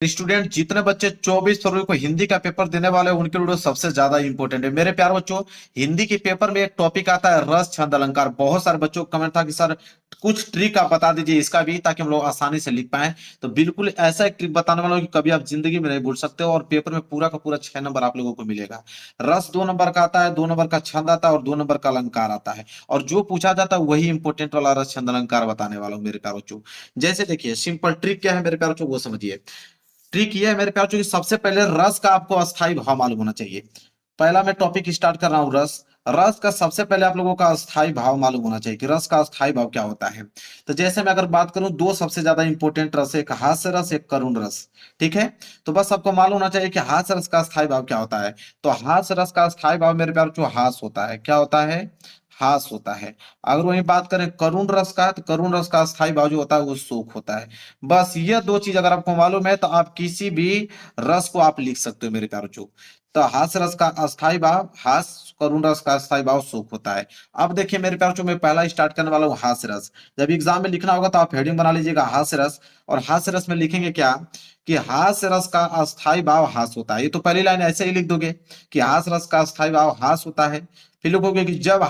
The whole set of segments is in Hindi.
स्टूडेंट जितने बच्चे 24 फरवरी को हिंदी का पेपर देने वाले हैं उनके लिए सबसे ज्यादा इंपॉर्टेंट है मेरे प्यारे बच्चों। हिंदी के पेपर में एक टॉपिक आता है रस छंद अलंकार। बहुत सारे बच्चों का कमेंट था कि सर कुछ ट्रिक आप बता दीजिए इसका भी, ताकि हम लोग आसानी से लिख पाए। तो बिल्कुल ऐसा एक ट्रिक बताने वाला हूं कि कभी आप जिंदगी में नहीं भूल सकते हो, और पेपर में पूरा का पूरा 6 नंबर आप लोगों को मिलेगा। रस 2 नंबर का आता है, 2 नंबर का छंद आता है और 2 नंबर का अलंकार आता है। और जो पूछा जाता है वही इंपॉर्टेंट वाला रस छंद अलंकार बताने वाला हूँ मेरे प्यारे बच्चों। जैसे देखिए सिंपल ट्रिक क्या है मेरे प्यारे बच्चों, वो समझिए। ट्रिक ये है मेरे प्यार कि सबसे पहले रस का आपको अस्थाई भाव मालूम होना चाहिए। पहला मैं टॉपिक स्टार्ट कर रहा हूं रस। रस का सबसे पहले आप लोगों का अस्थाई भाव मालूम होना चाहिए कि रस का अस्थाई भाव क्या होता है। तो जैसे मैं अगर बात करूं, दो सबसे ज्यादा इंपॉर्टेंट रस, एक हास्य रस एक करुण रस। ठीक है। तो बस आपको मालूम होना चाहिए कि हास्य रस का अस्थाई भाव क्या होता है। तो हास्य रस का अस्थाई भाव मेरे प्यार जो हास होता है, क्या होता है, हास होता है। अगर वही बात करें करुण रस का, तो करुण रस का अस्थाई भाव जो होता है वो शोक होता है। बस ये दो चीज अगर आपको मालूम है तो आप किसी भी रस को आप लिख सकते हो मेरे प्यारे बच्चों। तो हास रस का अस्थाई भाव हास, करुण रस का अस्थाई भाव शोक होता है। अब देखिए मेरे प्यारे बच्चों, मैं पहला स्टार्ट करने वाला हूँ हास रस। जब एग्जाम में लिखना होगा तो आप हेडिंग बना लीजिएगा हास रस। और हास रस में लिखेंगे क्या कि हास रस का अस्थाई भाव हास होता है। ये तो पहली लाइन ऐसे ही लिख दोगे कि हास रस का अस्थाई भाव हास होता है। फिर लिखोगे कि जब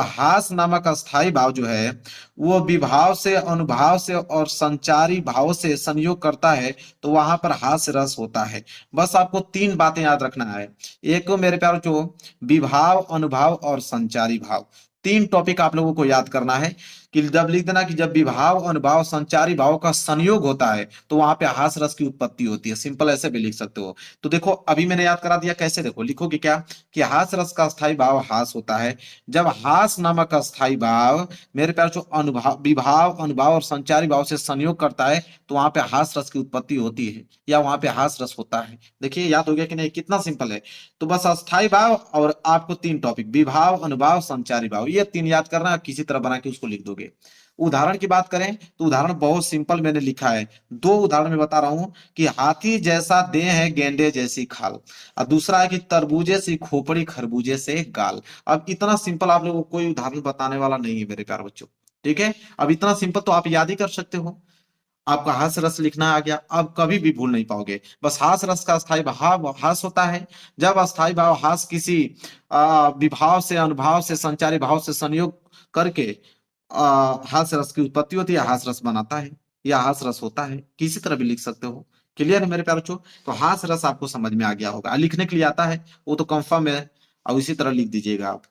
हास नामक अस्थाई भाव जो है वो विभाव से अनुभाव से और संचारी भाव से संयोग करता है, तो वहां पर हास्य रस होता है। बस आपको तीन बातें याद रखना है। एक तो मेरे प्यारो जो विभाव अनुभाव और संचारी भाव, तीन टॉपिक आप लोगों को याद करना है। कि जब लिख देना कि जब विभाव अनुभाव संचारी भाव का संयोग होता है तो वहां पे हास रस की उत्पत्ति होती है। सिंपल ऐसे भी लिख सकते हो। तो देखो अभी मैंने याद करा दिया, कैसे देखो लिखोगे क्या कि हास रस का स्थायी भाव हास होता है। जब हास नामक अस्थाई भाव मेरे प्यार जो अनुभाव विभाव अनुभाव और संचारी भाव से संयोग करता है, तो वहां पे हास रस की उत्पत्ति होती है या वहां पे हास रस होता है। देखिए याद हो गया कि नहीं, कितना सिंपल है। तो बस अस्थाई भाव और आपको तीन टॉपिक विभाव अनुभाव संचारी भाव, ये तीन याद करना है, किसी तरह बना के उसको लिख दोगे। उदाहरण की बात करें तो उदाहरण बहुत सिंपल मैंने लिखा है। दो उदाहरण में बता रहा हूं कि हाथी जैसा देह है गेंडे जैसी खाल, और दूसरा है कि तरबूजे से खोपड़ी खरबूजे से गाल। अब इतना सिंपल आप लोगों को कोई उदाहरण बताने वाला नहीं है मेरे प्यारे बच्चों। ठीक है। अब इतना सिंपल तो आप याद ही कर सकते हो। आपका हास रस लिखना आ गया, अब कभी भी भूल नहीं पाओगे। बस हास रस का अस्थाई भाव हास होता है। जब अस्थाई भाव हास किसी विभाव से अनुभाव से संचारी भाव से संयोग करके हास रस की उत्पत्ति होती है, हास रस बनाता है या हास रस होता है, किसी तरह भी लिख सकते हो। क्लियर है मेरे प्यारे बच्चों। तो हास रस आपको समझ में आ गया होगा, लिखने के लिए आता है वो तो कंफर्म है। और इसी तरह लिख दीजिएगा आप।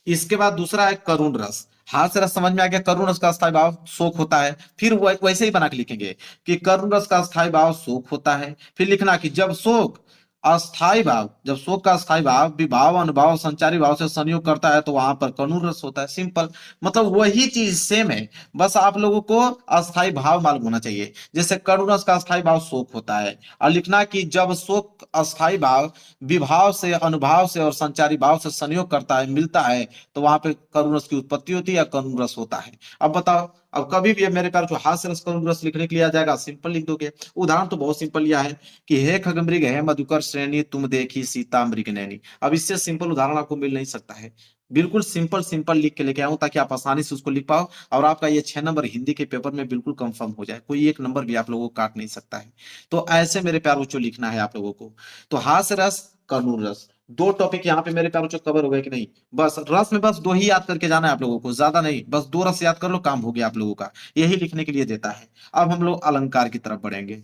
इसके बाद दूसरा है करुण रस। हास्य रस समझ में आ गया, करुण रस का स्थायी भाव शोक होता है। फिर वैसे ही बना के लिखेंगे कि करुण रस का स्थायी भाव शोक होता है। फिर लिखना कि जब शोक अस्थाई भाव, जब शोक का स्थायी भाव विभाव अनुभाव संचारी भाव से संयोग करता है, तो वहां पर करुण रस होता है। सिंपल, मतलब वही चीज सेम है। बस आप लोगों को अस्थाई भाव मालूम होना चाहिए। जैसे करुण रस का अस्थाई भाव शोक होता है, और लिखना कि जब शोक अस्थाई भाव विभाव से अनुभाव से और संचारी भाव से संयोग करता है, मिलता है, तो वहां पे करुण रस की उत्पत्ति होती है या करुण रस होता है। अब बताओ, अब कभी भी मेरे प्यार जो हास्य रस करुण रस लिखने के लिए आ जाएगा, सिंपल लिख दोगे। उदाहरण तो बहुत सिंपल लिया है कि हे खगमृग हे मधुकर श्रेणी तुम देखी सीता मृग नैनी। अब इससे सिंपल उदाहरण आपको मिल नहीं सकता है। बिल्कुल सिंपल सिंपल लिख के लेके आऊं ताकि आप आसानी से उसको लिख पाओ, और आपका ये 6 नंबर हिंदी के पेपर में बिल्कुल कंफर्म हो जाए, कोई एक नंबर भी आप लोगों को काट नहीं सकता है। तो ऐसे मेरे प्यार बच्चों लिखना है आप लोगों को। तो हास्य रस करुण रस, दो टॉपिक यहाँ पे मेरे प्यार बच्चों कवर हो गए कि नहीं। बस रस में बस दो ही याद करके जाना है आप लोगों को, ज्यादा नहीं, बस दो रस याद कर लो, काम हो गया आप लोगों का। यही लिखने के लिए देता है। अब हम लोग अलंकार की तरफ बढ़ेंगे।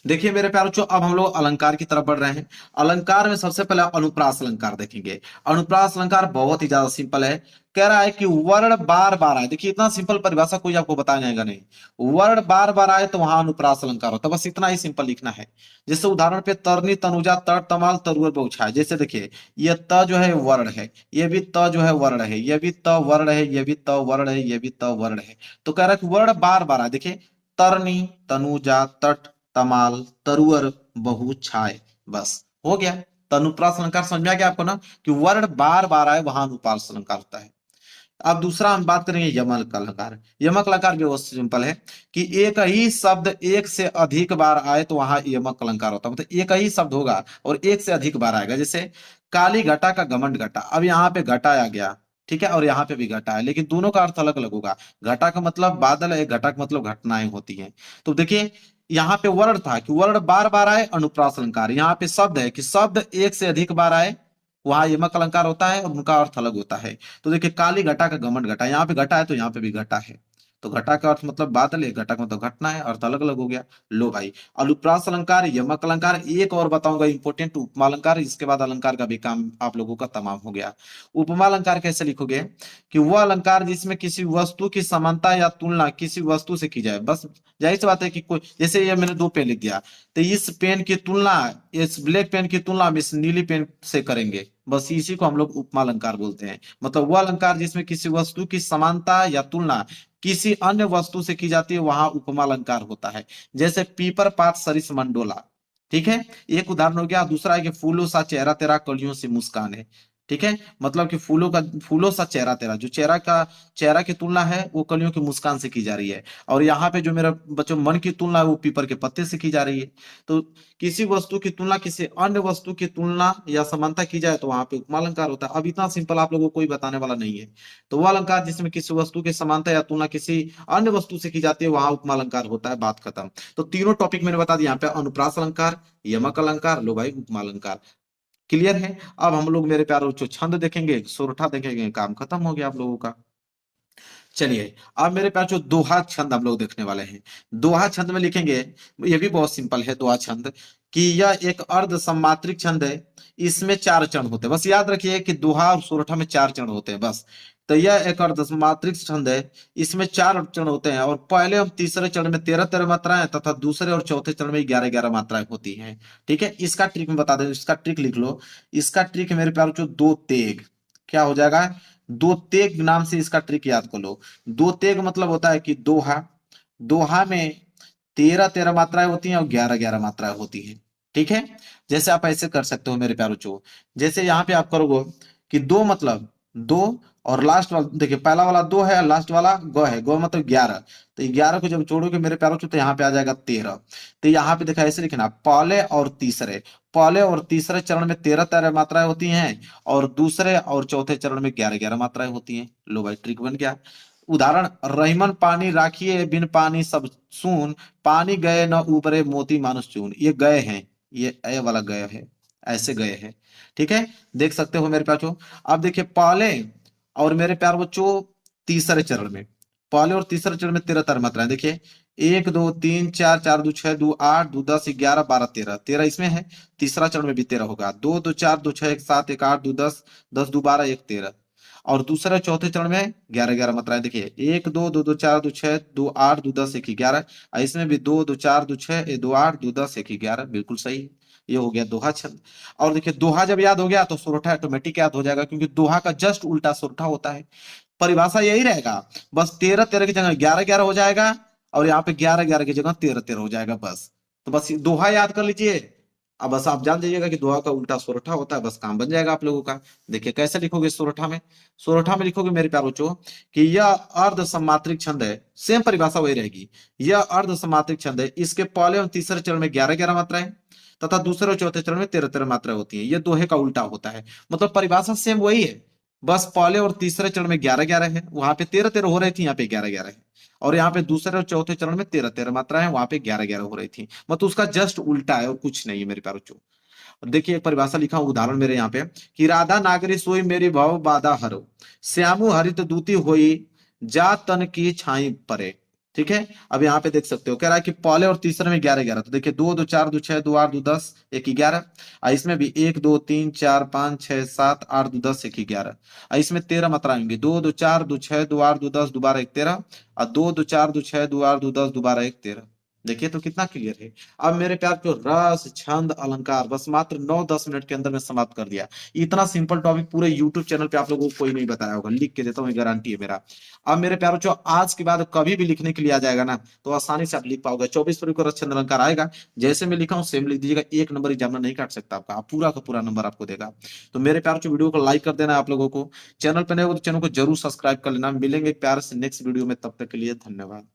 देखिए मेरे प्यारे बच्चों, अब हम लोग अलंकार की तरफ बढ़ रहे हैं। अलंकार में सबसे पहले अनुप्रास अलंकार देखेंगे। अनुप्रास अलंकार बहुत ही ज्यादा सिंपल है। कह रहा है कि वर्ण बार बार आए, देखिए इतना सिंपल परिभाषा कोई आपको बताया जाएगा नहीं। वर्ण बार बार आए तो वहां अनुप्रास अलंकार होता है, बस इतना ही सिंपल लिखना है। जैसे उदाहरण पे तरनी तनुजा तर तमाल तरुअर बहुछाय, जैसे देखिए ये त जो है वर्ण है, ये भी त जो है वर्ण है, ये भी त वर्ण है, ये भी त वर्ण है, ये भी त वर्ण है। तो कह रहा है कि वर्ण बार बार आए। देखिए तरनी तनुजा तट तमाल तरुअर बहु छाय, बस हो गया। तो अनुप्रास अलंकार समझ में आ गया आपको ना, कि वर्ण बार बार आए वहां अनुप्रास अलंकार होता है। अब दूसरा हम बात करेंगे यमक अलंकार। यमक अलंकार भी बहुत सिंपल है कि एक ही शब्द एक से अधिक बार आए तो वहां यमक अलंकार होता है। मतलब एक ही शब्द होगा और एक से अधिक बार आएगा। जैसे काली घटा का घमंड घटा, अब यहाँ पे घटा आ गया, ठीक है, और यहाँ पे भी घटा है, लेकिन दोनों का अर्थ अलग अलग होगा। घटा का मतलब बादल है, घटा का मतलब घटनाएं होती हैं। तो देखिए यहाँ पे वर्ड था कि वर्ड बार बार आए अनुप्रास अलंकार, यहाँ पे शब्द है कि शब्द एक से अधिक बार आए, वहां यमक अलंकार होता है और उनका अर्थ अलग होता है। तो देखिए काली घटा का घमंड घटा, यहाँ पे घटा है तो यहाँ पे भी घटा है। तो घटा का अर्थ मतलब बादल है, घटा का मतलब घटना है, अर्थ अलग अलग हो गया। लो भाई, अनुप्रास अलंकार, यमक अलंकार, एक और बताऊंगा इंपोर्टेंट, उपमा अलंकार, इसके बाद अलंकार का भी काम आप लोगों का तमाम हो गया। उपमा अलंकार कैसे लिखोगे कि वह अलंकार जिसमें किसी वस्तु की समानता या तुलना किसी वस्तु से की जाए। बस जाहिर सी बात है कि कोई, जैसे ये मैंने दो पेन लिख दिया, तो इस पेन की तुलना, इस ब्लैक पेन की तुलना हम इस नीली पेन से करेंगे, बस इसी को हम लोग उपमा अलंकार बोलते हैं। मतलब वह अलंकार जिसमें किसी वस्तु की समानता या तुलना किसी अन्य वस्तु से की जाती है, वहां उपमा अलंकार होता है। जैसे पीपर पात सरिस मंडोला, ठीक है, एक उदाहरण हो गया। दूसरा है कि फूलों सा चेहरा तेरा कलियों से मुस्कान है, ठीक है, मतलब कि फूलों सा चेहरा तेरा, जो चेहरा की तुलना है वो कलियों की मुस्कान से की जा रही है। और यहाँ पे जो मेरा बच्चों मन की तुलना है वो पीपर के पत्ते से की जा रही है। तो किसी वस्तु की तुलना किसी अन्य वस्तु की तुलना या समानता की जाए तो वहां पे उपमा अलंकार होता है। अब इतना सिंपल आप लोगों को कोई बताने वाला नहीं है। तो वह अलंकार जिसमें किसी वस्तु की समानता या तुलना किसी अन्य वस्तु से की जाती है, वहां उपमा अलंकार होता है, बात खत्म। तो तीनों टॉपिक मैंने बता दिया यहाँ पे, अनुप्रास अलंकार, यमक अलंकार, लो भाई उपमा अलंकार, क्लियर है। अब हम लोग मेरे प्यारे बच्चों छंद देखेंगे, सोरठा देखेंगे, काम खत्म हो गया आप लोगों का। चलिए अब मेरे पास जो दोहा छंद हम लोग देखने वाले हैं। दोहा छंद में लिखेंगे, ये भी बहुत सिंपल है दोहा छंद, कि यह एक अर्ध सम्मात्रिक छंद है, इसमें चार चरण होते हैं। बस याद रखिए कि दोहा और सोरठा में चार चरण होते हैं बस। तो यह एक अर्ध सम्मात्रिक छंद है, इसमें चार चरण होते हैं, और पहले और तीसरे चरण में 13-13 मात्राएं तथा दूसरे और चौथे चरण में 11-11 मात्राएं होती हैं। ठीक है, इसका ट्रिक मैं बता दें, इसका ट्रिक लिख लो। इसका ट्रिक मेरे प्यारे बच्चों दो तेग, क्या हो जाएगा, दो तेग नाम से इसका ट्रिक याद कर लो। दो तेग मतलब होता है कि दोहा, दोहा में 13-13 मात्राएं होती हैं और 11-11 मात्राएं होती हैं। ठीक है, जैसे आप ऐसे कर सकते हो मेरे प्यारो चो, जैसे यहाँ पे आप करोगे कि दो मतलब दो, और लास्ट वाला देखिए, पहला वाला दो है, लास्ट वाला गो है, गो मतलब 11। तो 11 को जब जोड़ोगे मेरे प्यारो चो तो यहाँ पे आ जाएगा 13। तो यहाँ पे देखा ऐसे लिखना, पहले और तीसरे, पहले और तीसरे चरण में 13-13 मात्राएं होती हैं, और दूसरे और चौथे चरण में 11-11 मात्राएं होती हैं। लो भाई ट्रिक बन गया। उदाहरण, रहीमन पानी राखिए बिन पानी सब सून, पानी गए न उबरे मोती मानुष चून। ये गए हैं, ये ए वाला गए है, ऐसे गए हैं। ठीक है, देख सकते हो मेरे प्यारो। अब देखिए पहले और मेरे प्यार बच्चों तीसरे चरण में, पहले और तीसरे चरण में 13-13 मात्राएं देखिए, 1 2 3 4, 4 2 6 2 8 2 10 11 12 13, 13 इसमें है। तीसरा चरण में भी 13 होगा, 2 2 4 2 6 1 7 1 8 2 10 10 2 12 1 13। और दूसरे चौथे चरण में 11-11 मात्राएं देखिए, 1 2 2 2 4 2 6 2 8 2 10 1 11। इसमें भी 2 2 4 2 6 2 8 2 10 1 11, बिल्कुल सही। ये हो गया दोहा छंद। और देखिए दोहा जब याद हो गया तो सोरठा ऑटोमेटिक याद हो जाएगा, क्योंकि दोहा का जस्ट उल्टा सोरठा होता है। परिभाषा यही रहेगा, बस 13-13 की जगह 11-11 हो जाएगा, और यहाँ पे 11-11 की जगह 13-13 हो जाएगा बस। तो बस दोहा याद कर लीजिए। अब बस आप जान जाइएगा कि दोहा का उल्टा सोरठा होता है, बस काम बन जाएगा आप लोगों का। देखिए कैसे लिखोगे सोरठा में, सोरठा में लिखोगे मेरे प्यारे बच्चों कि यह अर्ध सम्मात्रिक छंद है, सेम परिभाषा वही रहेगी। यह अर्ध सम्मात्रिक छंद है, इसके पहले और तीसरे चरण में 11-11 मात्राएं तथा दूसरे और चौथे चरण में 13-13 मात्राएं होती हैं। यह दोहे का उल्टा होता है, मतलब परिभाषा सेम वही है, बस पहले और तीसरे चरण में 11-11 है, वहां पे 13-13 हो रही थी, यहाँ पे 11-11 है। और यहाँ पे दूसरे और चौथे चरण में 13-13 मात्रा है, वहां पे 11-11 हो रही थी। मतलब उसका जस्ट उल्टा है और कुछ नहीं है मेरे प्यारे बच्चों। देखिए एक परिभाषा लिखा हूं, उदाहरण मेरे यहाँ पे, कि राधा नागरी सोई मेरी भव बाधा हरो, श्यामु हरित दूती होई, जा तन की छाई परे। ठीक है, अब यहाँ पे देख सकते हो, कह रहा है कि पहले और तीसरे में 11-11, तो देखिए 2 2 4 2 6 2 8 2 10 इसमें भी 1 2 3 4 5 6 7 8 2 10 1 11। इसमें 13 मात्रा होंगी, 2 2 4 2 6 2 8 2 10 दोबारा 1 13, और 2 2 4 2 6 2 8 2 10 दोबारा 1 13। देखिए तो कितना क्लियर है। अब मेरे प्यार को रस छंद अलंकार बस मात्र 9-10 मिनट के अंदर में समाप्त कर दिया। इतना सिंपल टॉपिक पूरे यूट्यूब चैनल पे आप लोगों को कोई नहीं बताया होगा, लिख के देता हूँ, गारंटी है मेरा। अब मेरे प्यारों जो आज के बाद कभी भी लिखने के लिए आ जाएगा ना, तो आसानी से आप लिख पाओगे। 24 फरवरी को रस छंद अलंकार आएगा, जैसे मैं लिखा हूँ सेम लिख दीजिएगा, एक नंबर एग्जामिनर नहीं काट सकता आपका, आप पूरा का पूरा नंबर आपको देगा। तो मेरे प्यार जो वीडियो को लाइक कर देना आप लोगों को, चैनल पर नए हो तो चैनल को जरूर सब्सक्राइब कर लेना। मिलेंगे प्यार से नेक्स्ट वीडियो में, तब तक के लिए धन्यवाद।